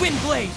Wind blade!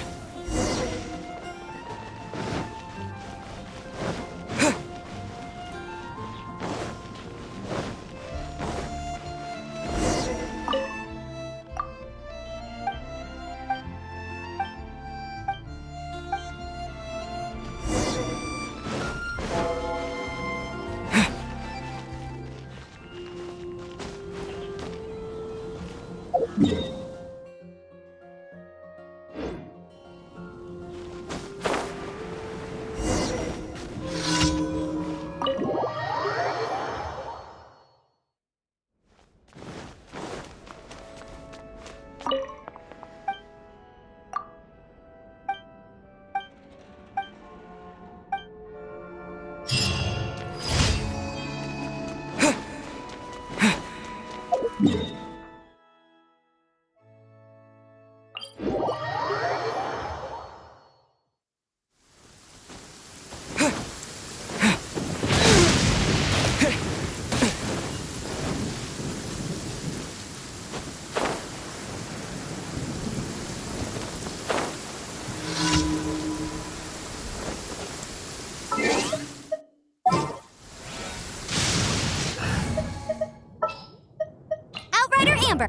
Outrider Amber.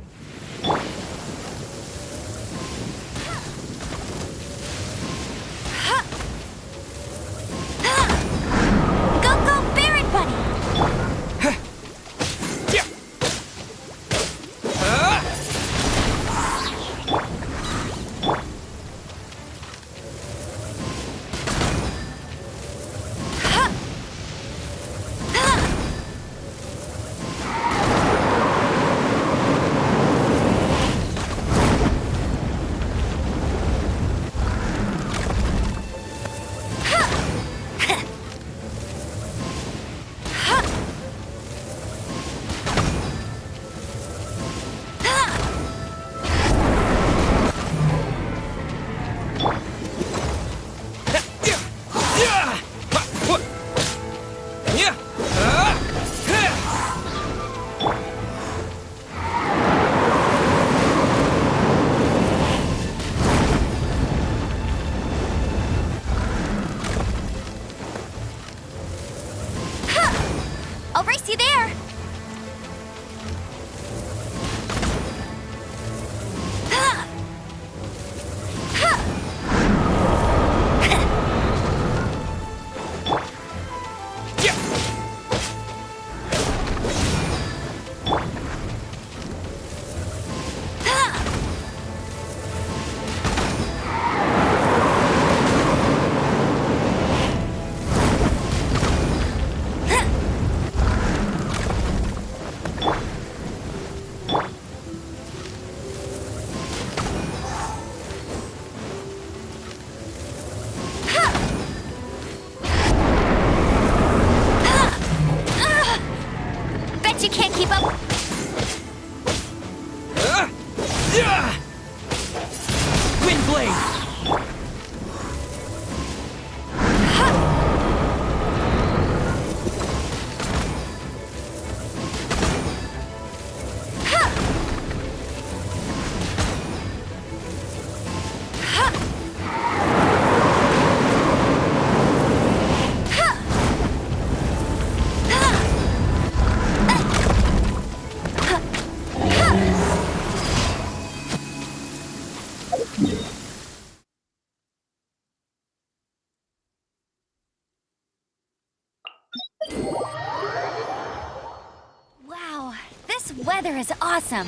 Go, go, Baron Bunny! I'll race you there! Bet you can't keep up. Wind blade! Wow, this weather is awesome.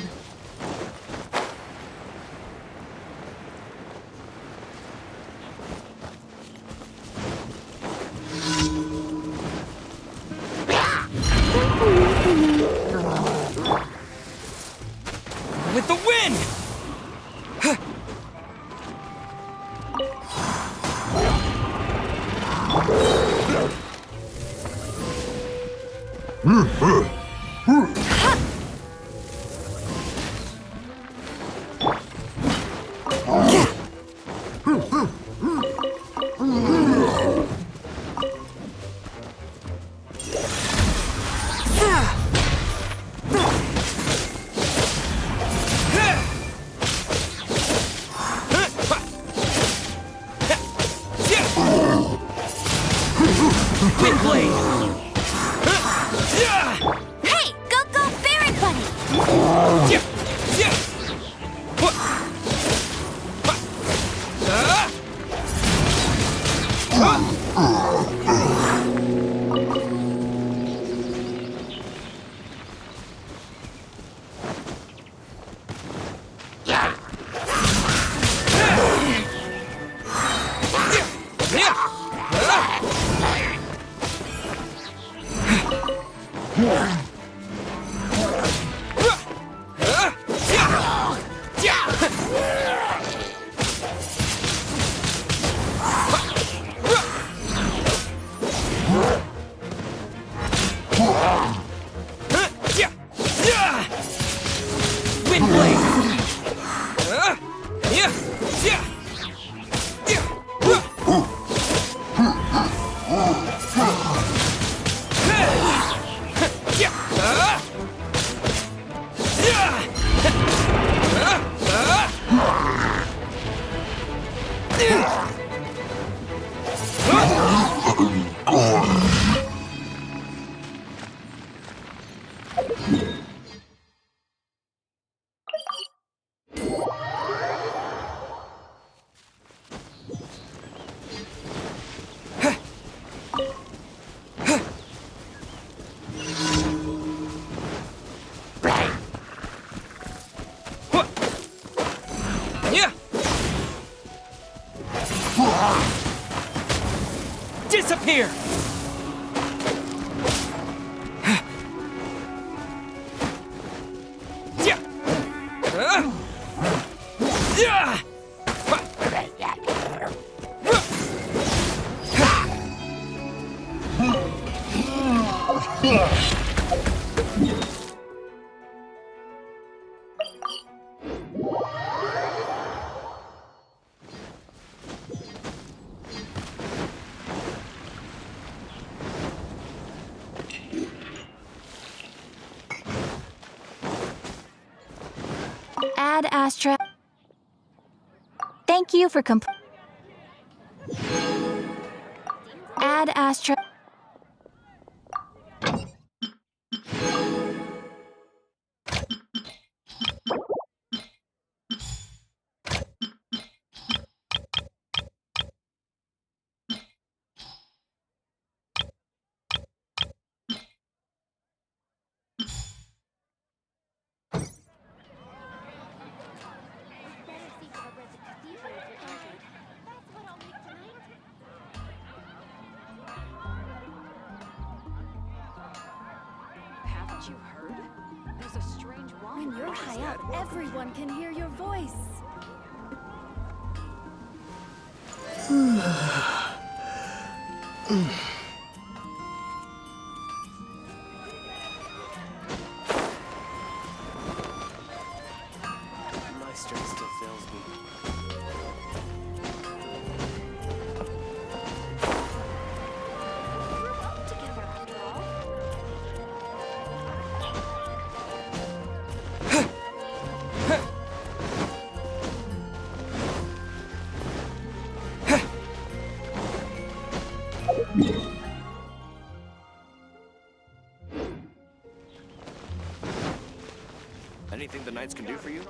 With the wind! Here! Yeah! Yeah! Add Astra. Thank you for Add Astra. Haven't you heard? There's a strange whine. When you're high up, everyone can hear your voice. My strength still fails me. We're up together after all. Anything the knights can do for you?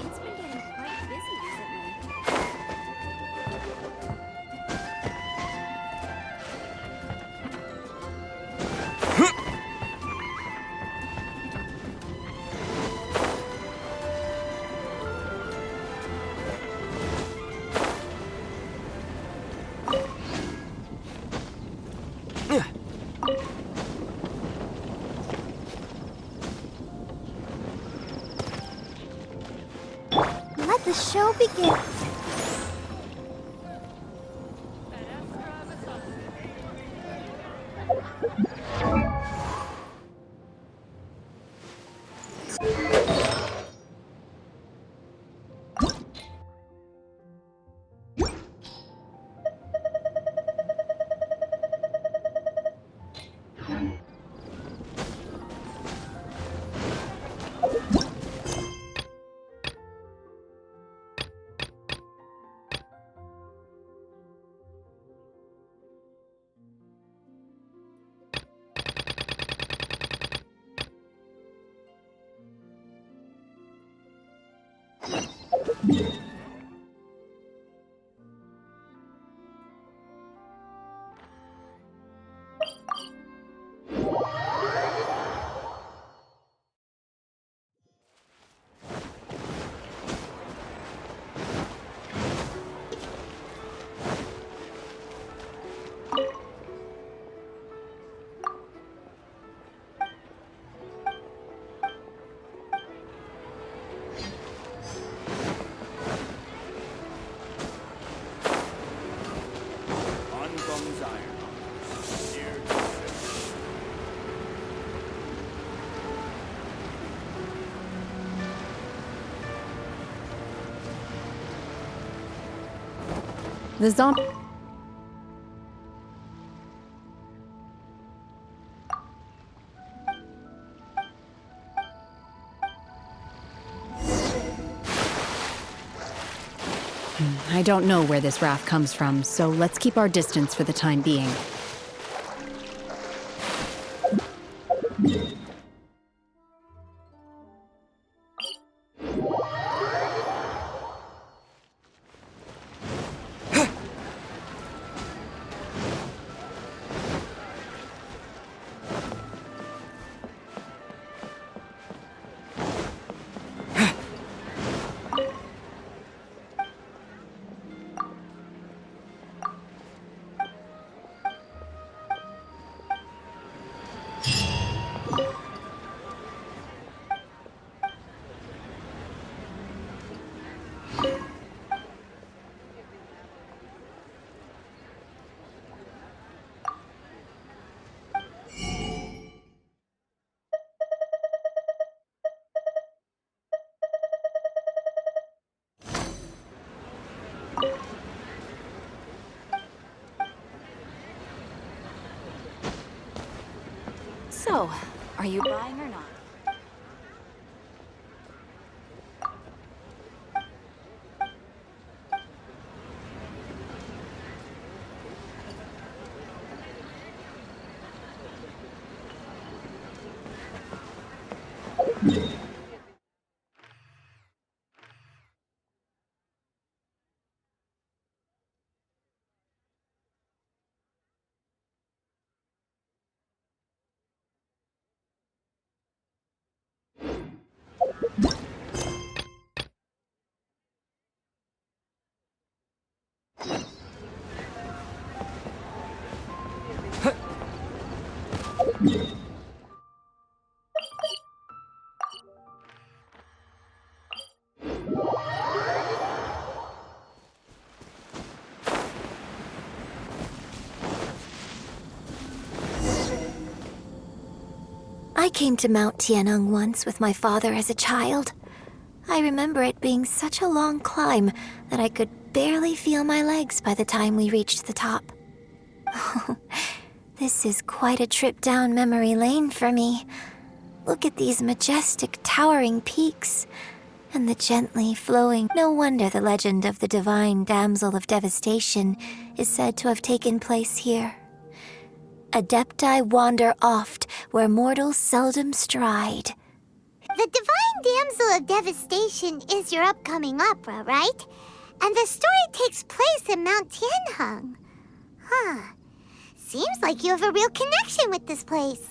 It's been getting quite busy recently. Let the show begin. The zombie. I don't know where this wrath comes from, so let's keep our distance for the time being. So, are you buying or not? I came to Mount Tianeng once with my father as a child. I remember it being such a long climb that I could barely feel my legs by the time we reached the top. This is quite a trip down memory lane for me. Look at these majestic, towering peaks. And the gently flowing... No wonder the legend of the divine damsel of devastation is said to have taken place here. Adepti wander oft where mortals seldom stride. The Divine Damsel of Devastation is your upcoming opera, right? And the story takes place in Mount Tianheng. Huh. Seems like you have a real connection with this place.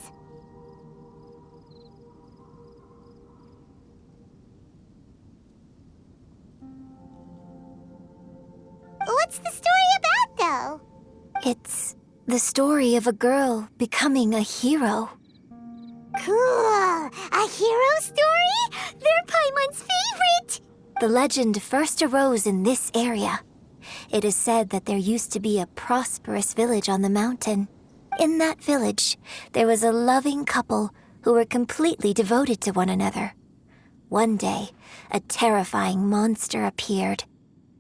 What's the story about, though? It's the story of a girl becoming a hero. Cool. A hero story? They're Paimon's favorite! The legend first arose in this area. It is said that there used to be a prosperous village on the mountain. In that village, there was a loving couple who were completely devoted to one another. One day, a terrifying monster appeared.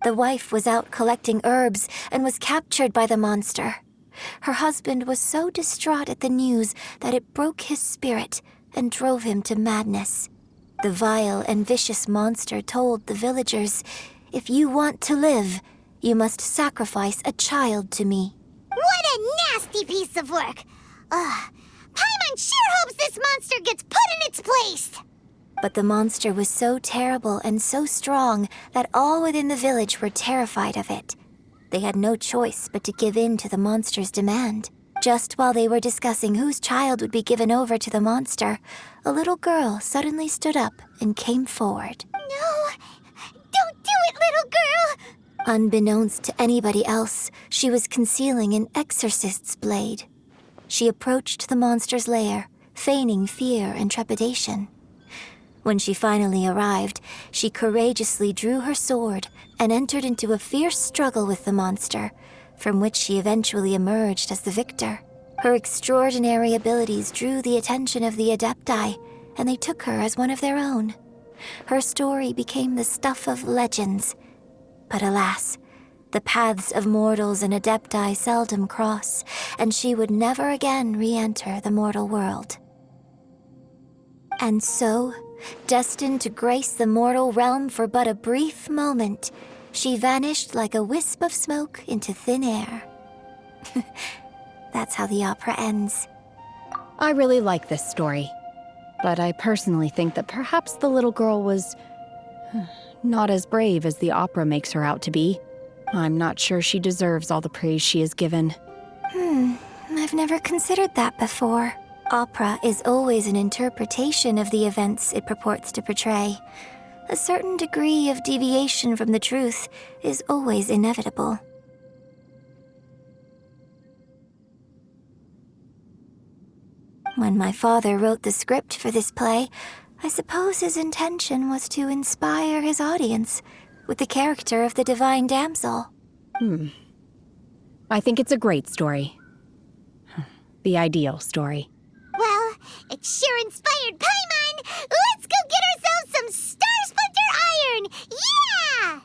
The wife was out collecting herbs and was captured by the monster. Her husband was so distraught at the news that it broke his spirit and drove him to madness. The vile and vicious monster told the villagers, "If you want to live, you must sacrifice a child to me." What a nasty piece of work! Paimon sure hopes this monster gets put in its place! But the monster was so terrible and so strong that all within the village were terrified of it. They had no choice but to give in to the monster's demand. Just while they were discussing whose child would be given over to the monster, a little girl suddenly stood up and came forward. No! Don't do it, little girl! Unbeknownst to anybody else, she was concealing an exorcist's blade. She approached the monster's lair, feigning fear and trepidation. When she finally arrived, she courageously drew her sword and entered into a fierce struggle with the monster, from which she eventually emerged as the victor. Her extraordinary abilities drew the attention of the Adepti, and they took her as one of their own. Her story became the stuff of legends. But alas, The paths of mortals and adepti seldom cross, and she would never again re-enter the mortal world. And so, destined to grace the mortal realm for but a brief moment, she vanished like a wisp of smoke into thin air. That's how the opera ends. I really like this story, but I personally think that perhaps the little girl was not as brave as the opera makes her out to be. I'm not sure she deserves all the praise she is given. I've never considered that before. Opera is always an interpretation of the events it purports to portray. A certain degree of deviation from the truth is always inevitable. When my father wrote the script for this play, I suppose his intention was to inspire his audience with the character of the divine damsel. I think it's a great story. The ideal story. Well, it sure inspired Paimon! Let's go get ourselves some Star Splinter Iron! Yeah!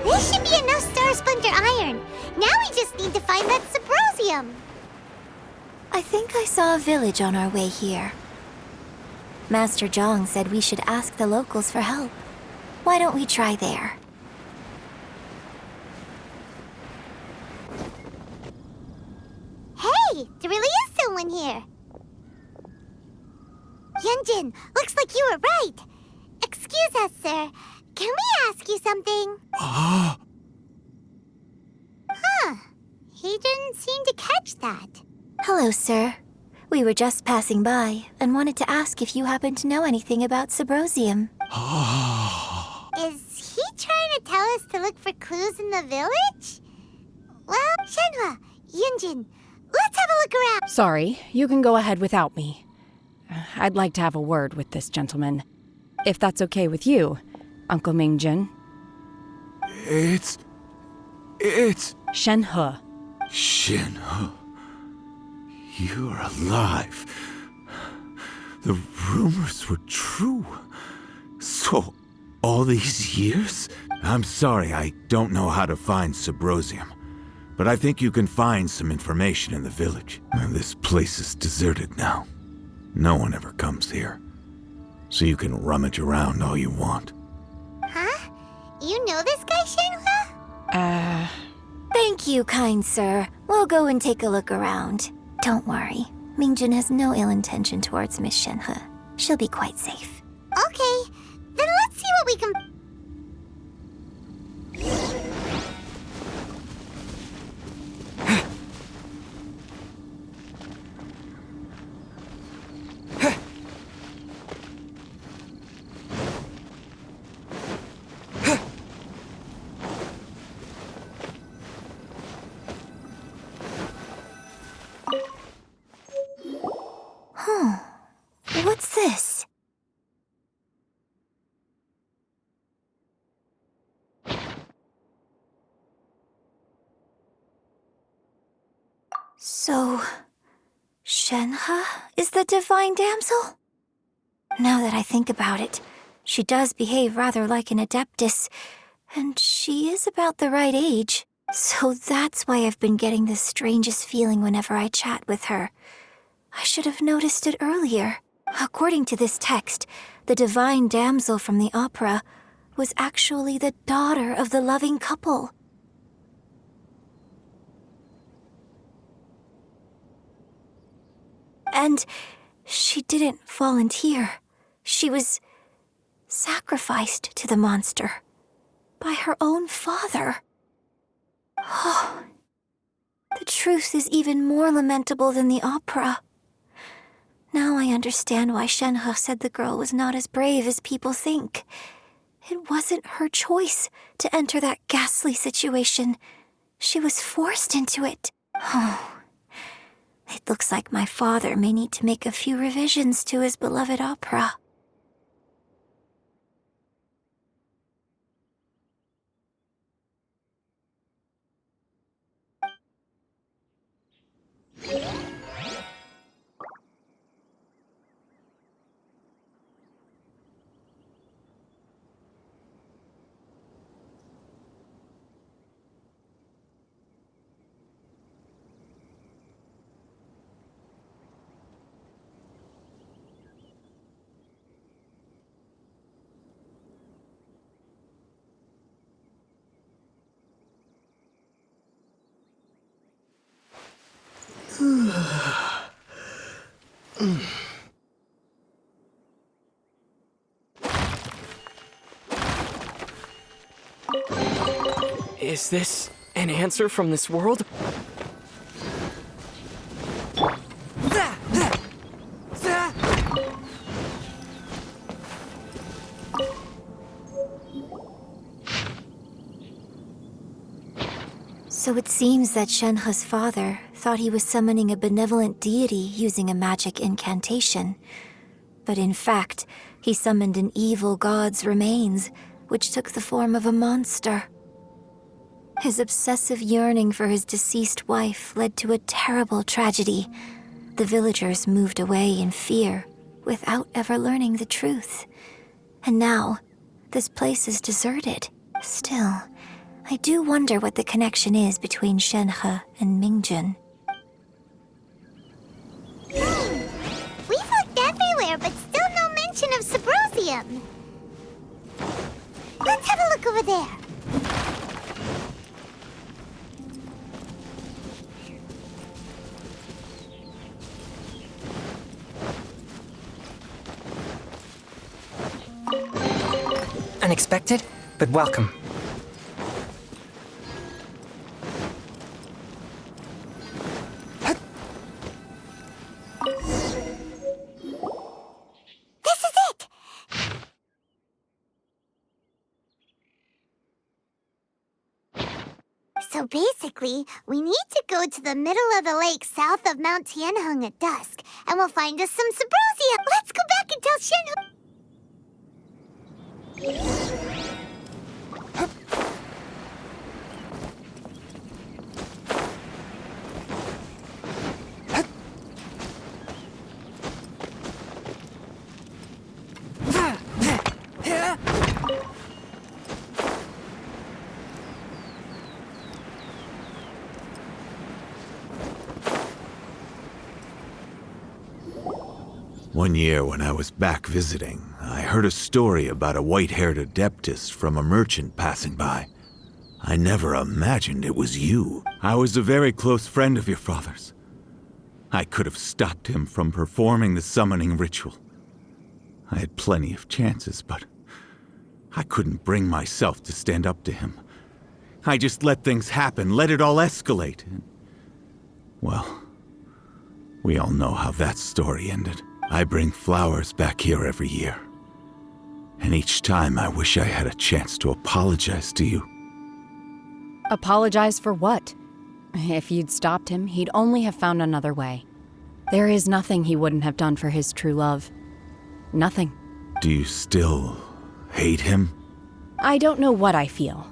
This should be enough Star Splinter Iron. Now we just need to find that Subrosium. I think I saw a village on our way here. Master Zhang said we should ask the locals for help. Why don't we try there? Hey, there really is someone here. Yunjin, looks like you were right. Excuse us, sir. Can we ask you something? Huh. He didn't seem to catch that. Hello, sir. We were just passing by and wanted to ask if you happen to know anything about Subrosium. Is he trying to tell us to look for clues in the village? Well, Shenhua, Yunjin, let's have a look around. Sorry, you can go ahead without me. I'd like to have a word with this gentleman. If that's okay with you, Uncle Mingjin. It's Shenhe. Shinho. You're alive. The rumors were true. So, all these years? I'm sorry, I don't know how to find Subrosium. But I think you can find some information in the village. This place is deserted now. No one ever comes here. So you can rummage around all you want. Huh? You know this guy, Shenhua? Thank you, kind sir. We'll go and take a look around. Don't worry. Mingjun has no ill intention towards Miss Shenhe. She'll be quite safe. Okay, then let's see what we can... What's this? So, Shenhe is the divine damsel? Now that I think about it, she does behave rather like an adeptus, and she is about the right age. So that's why I've been getting the strangest feeling whenever I chat with her. I should have noticed it earlier. According to this text, the divine damsel from the opera was actually the daughter of the loving couple. And she didn't volunteer. She was sacrificed to the monster by her own father. Oh, the truth is even more lamentable than the opera. Now I understand why Shenhe said the girl was not as brave as people think. It wasn't her choice to enter that ghastly situation. She was forced into it. Oh, it looks like my father may need to make a few revisions to his beloved opera. Is this an answer from this world? So it seems that Shenhe's father thought he was summoning a benevolent deity using a magic incantation. But in fact, he summoned an evil god's remains, which took the form of a monster. His obsessive yearning for his deceased wife led to a terrible tragedy. The villagers moved away in fear, without ever learning the truth. And now, this place is deserted. Still, I do wonder what the connection is between Shenhe and Mingjun. We've looked everywhere, but still no mention of Subrosium. Let's have a look over there. Unexpected, but welcome. This is it! So basically, we need to go to the middle of the lake south of Mount Tianheng at dusk, and we'll find us some Subrosium. Let's go back and tell Shenhe. One year when I was back visiting, I heard a story about a white-haired adeptess from a merchant passing by. I never imagined it was you. I was a very close friend of your father's. I could have stopped him from performing the summoning ritual. I had plenty of chances, but I couldn't bring myself to stand up to him. I just let things happen, let it all escalate. Well, we all know how that story ended. I bring flowers back here every year. And each time I wish I had a chance to apologize to you. Apologize for what? If you'd stopped him, he'd only have found another way. There is nothing he wouldn't have done for his true love. Nothing. Do you still hate him? I don't know what I feel.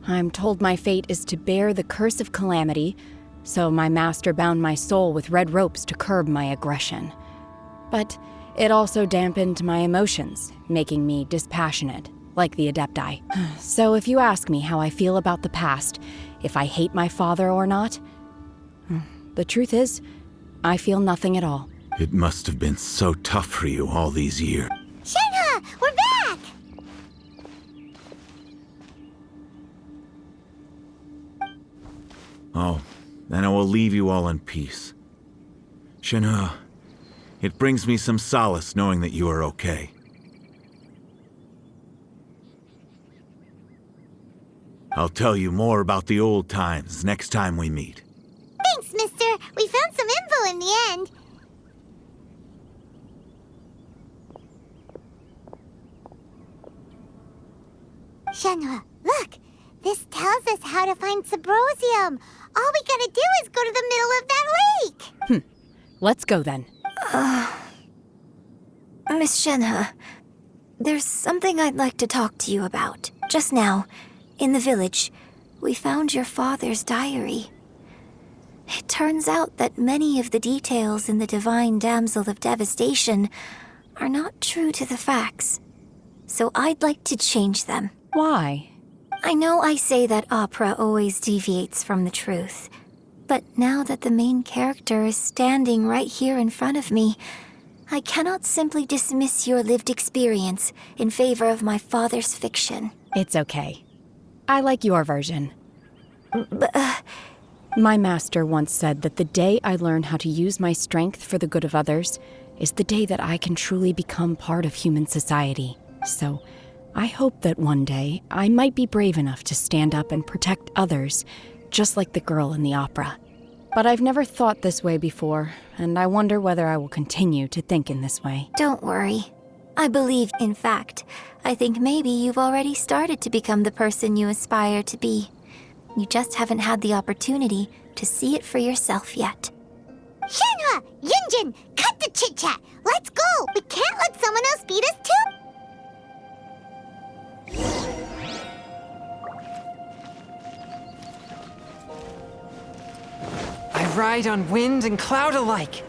I'm told my fate is to bear the curse of calamity, so my master bound my soul with red ropes to curb my aggression. But it also dampened my emotions, making me dispassionate, like the Adepti. So if you ask me how I feel about the past, if I hate my father or not, the truth is, I feel nothing at all. It must have been so tough for you all these years. Shenhe, we're back! Oh, then I will leave you all in peace. Shenhe, it brings me some solace knowing that you are okay. I'll tell you more about the old times next time we meet. Thanks, mister. We found some info in the end. Shenhe, look. This tells us how to find Sabrosium. All we gotta do is go to the middle of that lake. Let's go then. Miss Shenhe, there's something I'd like to talk to you about. Just now, in the village, we found your father's diary. It turns out that many of the details in the Divine Damsel of Devastation are not true to the facts. So I'd like to change them. Why? I know I say that opera always deviates from the truth, but now that the main character is standing right here in front of me, I cannot simply dismiss your lived experience in favor of my father's fiction. It's okay. I like your version. My master once said that the day I learn how to use my strength for the good of others is the day that I can truly become part of human society. So, I hope that one day I might be brave enough to stand up and protect others, just like the girl in the opera. But I've never thought this way before, and I wonder whether I will continue to think in this way. Don't worry. I believe, in fact, I think maybe you've already started to become the person you aspire to be. You just haven't had the opportunity to see it for yourself yet. Shenhe, Yunjin, cut the chit-chat. Let's go. We can't let someone else beat us too. I ride on wind and cloud alike.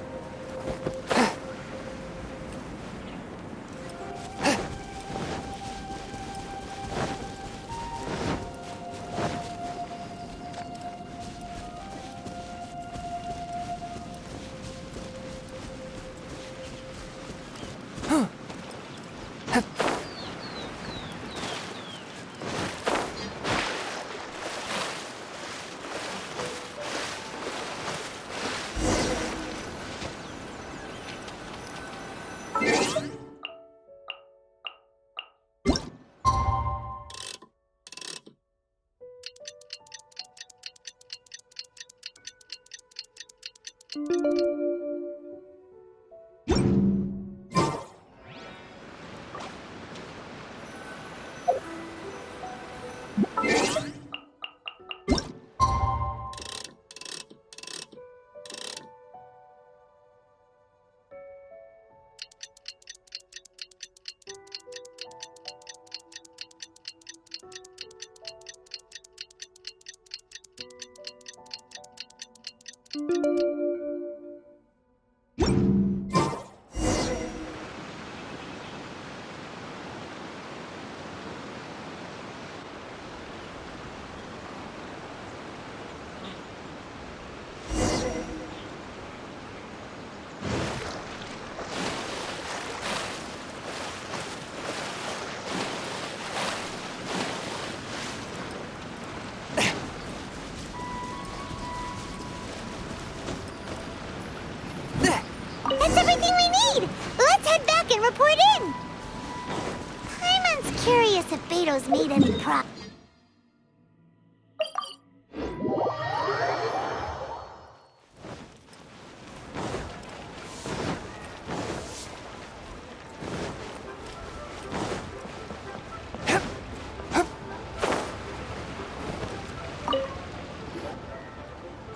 us if Beto's made any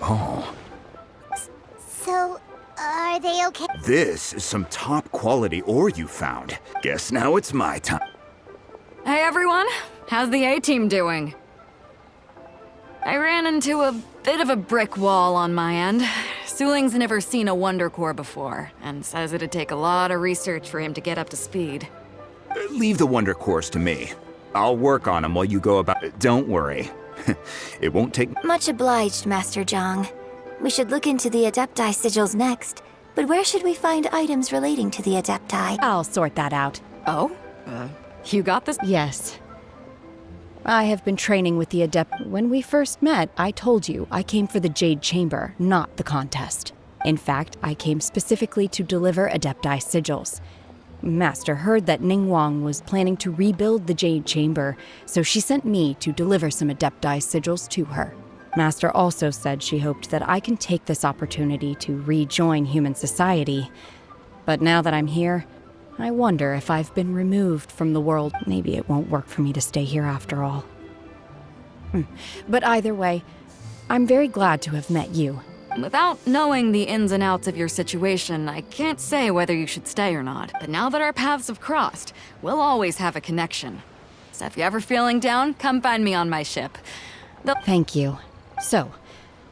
Oh, So, are they okay? This is some top quality ore you found. Guess now it's my time. Hey everyone, how's the A-team doing? I ran into a bit of a brick wall on my end. Suling's never seen a Wonder Core before, and says it'd take a lot of research for him to get up to speed. Leave the Wonder Cores to me. I'll work on them while you go about it. Don't worry. It won't take... Much obliged, Master Zhang. We should look into the Adepti sigils next, but where should we find items relating to the Adepti? I'll sort that out. Oh? You got this? Yes. I have been training with the Adept. When we first met, I told you I came for the Jade Chamber, not the contest. In fact, I came specifically to deliver Adepti sigils. Master heard that Ningguang was planning to rebuild the Jade Chamber, so she sent me to deliver some Adepti sigils to her. Master also said she hoped that I can take this opportunity to rejoin human society. But now that I'm here, I wonder if I've been removed from the world. Maybe it won't work for me to stay here after all. But either way, I'm very glad to have met you. Without knowing the ins and outs of your situation, I can't say whether you should stay or not. But now that our paths have crossed, we'll always have a connection. So if you're ever feeling down, come find me on my ship. Thank you. So,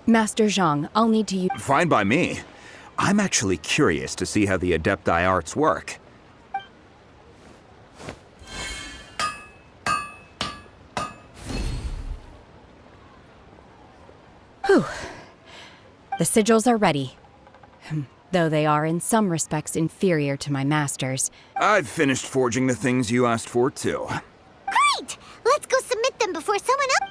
Master Zhang, I'll need to use... Fine by me. I'm actually curious to see how the Adepti arts work. Whew. The sigils are ready. Though they are in some respects inferior to my master's. I've finished forging the things you asked for, too. Great! Let's go submit them before someone else...